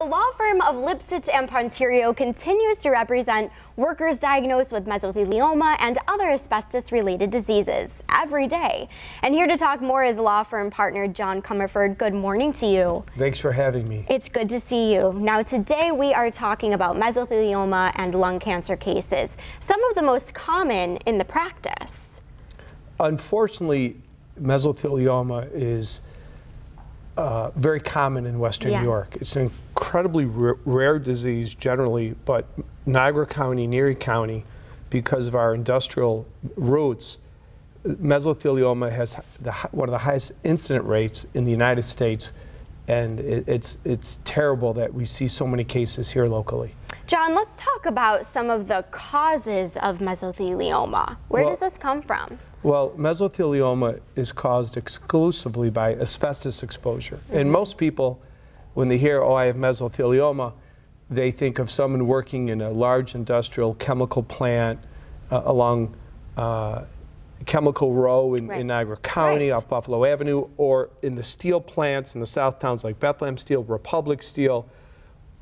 The law firm of Lipsitz and Ponterio continues to represent workers diagnosed with mesothelioma and other asbestos-related diseases every day. And here to talk more is law firm partner John Comerford. Good morning to you. Thanks for having me. It's good to see you. Now today we are talking about mesothelioma and lung cancer cases, some of the most common in the practice. Unfortunately, mesothelioma is very common in Western New York. It's an incredibly rare disease generally, but Niagara County and Erie County, because of our industrial roots, mesothelioma has one of the highest incident rates in the United States, and it's terrible that we see so many cases here locally. John, let's talk about some of the causes of mesothelioma. Where does this come from? Well, mesothelioma is caused exclusively by asbestos exposure. And most people, when they hear, oh, I have mesothelioma, they think of someone working in a large industrial chemical plant along Chemical Row in Niagara County, off Buffalo Avenue, or in the steel plants in the south towns like Bethlehem Steel, Republic Steel.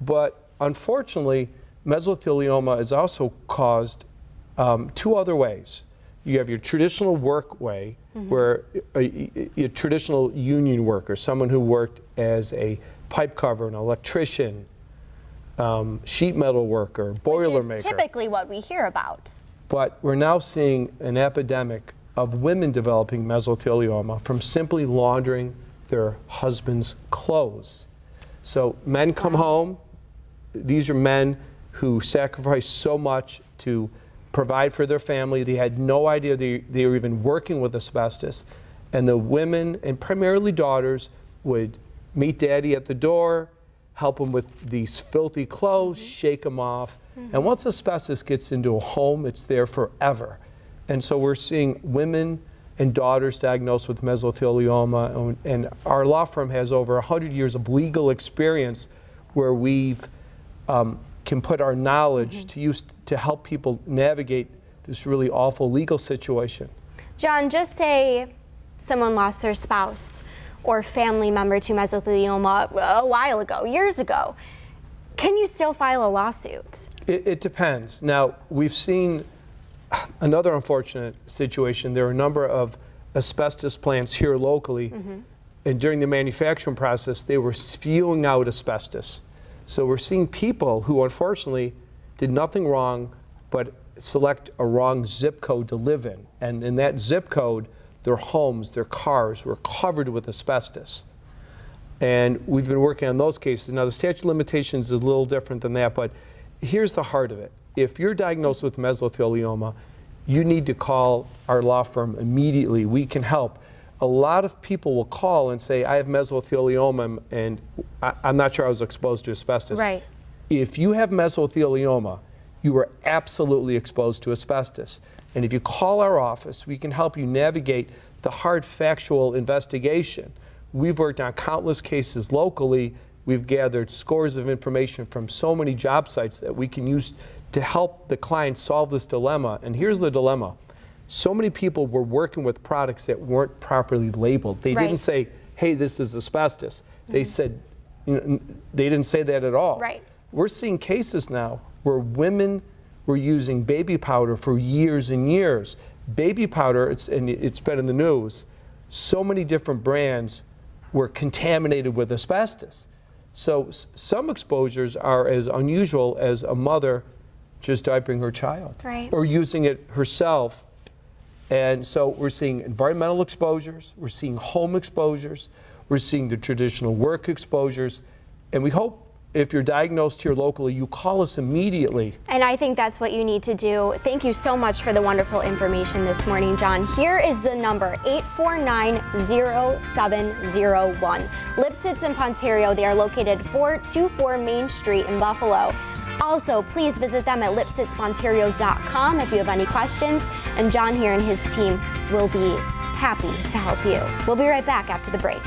But unfortunately, mesothelioma is also caused two other ways. You have your traditional work way, where a traditional union worker, someone who worked as a pipe cover, an electrician, sheet metal worker, boiler maker. Which is typically what we hear about. But we're now seeing an epidemic of women developing mesothelioma from simply laundering their husband's clothes. So men come home, these are men who sacrifice so much to provide for their family. They had no idea they were even working with asbestos. And the women, and primarily daughters, would meet daddy at the door, help him with these filthy clothes, shake them off. And once asbestos gets into a home, it's there forever. And so we're seeing women and daughters diagnosed with mesothelioma, and our law firm has over 100 years of legal experience where we've can put our knowledge to use to help people navigate this really awful legal situation. John, just say someone lost their spouse or family member to mesothelioma a while ago, years ago. Can you still file a lawsuit? It depends. Now, we've seen another unfortunate situation. There are a number of asbestos plants here locally, and during the manufacturing process, they were spewing out asbestos. So we're seeing people who unfortunately did nothing wrong but select a wrong zip code to live in. And in that zip code, their homes, their cars were covered with asbestos. And we've been working on those cases. Now the statute of limitations is a little different than that, but here's the heart of it. If you're diagnosed with mesothelioma, you need to call our law firm immediately. We can help. A lot of people will call and say, I have mesothelioma and I'm not sure I was exposed to asbestos. Right. If you have mesothelioma, you were absolutely exposed to asbestos. And if you call our office, we can help you navigate the hard factual investigation. We've worked on countless cases locally. We've gathered scores of information from so many job sites that we can use to help the client solve this dilemma. And here's the dilemma. So many people were working with products that weren't properly labeled. They didn't say, hey, this is asbestos. They said, you know, they didn't say that at all. Right. We're seeing cases now where women were using baby powder for years and years. Baby powder, it's been in the news, so many different brands were contaminated with asbestos. So some exposures are as unusual as a mother just diapering her child or using it herself. And so we're seeing environmental exposures, we're seeing home exposures, we're seeing the traditional work exposures, and we hope if you're diagnosed here locally, you call us immediately. And I think that's what you need to do. Thank you so much for the wonderful information this morning, John. Here is the number, 849-0701. Lipsitz and Ponterio, they are located 424 Main Street in Buffalo. Also, please visit them at lipsitzponterio.com if you have any questions, and John here and his team will be happy to help you. We'll be right back after the break.